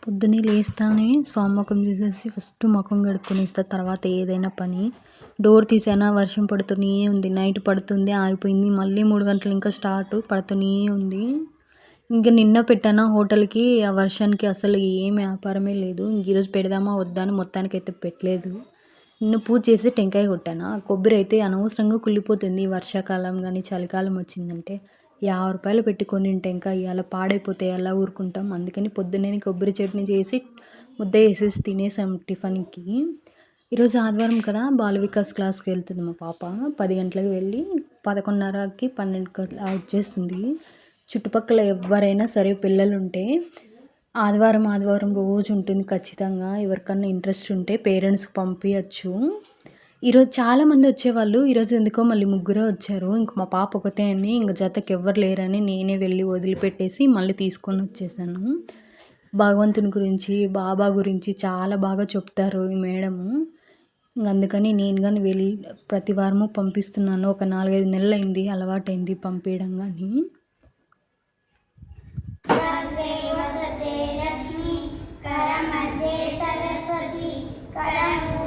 పొద్దున్నే లేస్తానే స్వామి ముఖం చూసేసి ఫస్ట్ ముఖం కడుక్కొనేస్తా. తర్వాత ఏదైనా పని. డోర్ తీసానా వర్షం పడుతూనే ఉంది. నైట్ పడుతుంది ఆగిపోయింది. మళ్ళీ 3 గంటలు ఇంకా స్టార్ట్ పడుతూనే ఉంది. ఇంక నిన్న పెట్టానా హోటల్‌కి. ఆ వర్షానికి అసలు ఏం వ్యాపారమే లేదు. ఇంక ఈరోజు పెడదామా వద్దా అని మొత్తానికైతే పెట్టలేదు. నిన్న పూజ చేసి టెంకాయ కొట్టానా. కొబ్బరి అయితే అనవసరంగా కుళ్ళిపోతుంది. వర్షాకాలం గానీ, చలికాలం వచ్చిందంటే. రూ. 50 పెట్టి కొనిన టెంకాయ అలా పాడైపోతే ఎలా ఊరుకుంటాం. అందుకని పొద్దున్నే కొబ్బరి చట్నీ చేసి ముద్ద ఏసేసి తినేసాం టిఫిన్‌కి. ఈరోజు ఆదివారం కదా! బాల వికాస్ క్లాస్‌కి వెళ్తుంది మా పాప. 10 గంటలకు వెళ్ళి 11:30కి 12కి అలా వచ్చేస్తుంది. చుట్టుపక్కల ఎవ్వరైనా సరే పిల్లలుంటే ఆదివారం రోజు ఉంటుంది ఖచ్చితంగా. ఎవరికన్నా ఇంట్రెస్ట్ ఉంటే పేరెంట్స్‌కి పంపియచ్చు. ఈరోజు చాలామంది వచ్చేవాళ్ళు. ఈరోజు ఎందుకో మళ్ళీ ముగ్గురే వచ్చారు. ఇంక మా పాప ఒకతే అని ఇంక జతకి ఎవ్వరు లేరని నేనే వెళ్ళి వదిలిపెట్టేసి మళ్ళీ తీసుకొని వచ్చేసాను. భగవంతుని గురించి, బాబా గురించి చాలా బాగా చెప్తారు ఈ మేడము. ఇంక అందుకని నేను గాని వెళ్ళి ప్రతి వారము పంపిస్తున్నాను. ఒక 4, 5 నెలలైంది అలవాటైంది పంపియడం గాని. వసతే లక్ష్మి కరమధ్యే సరస్వతి కరమూ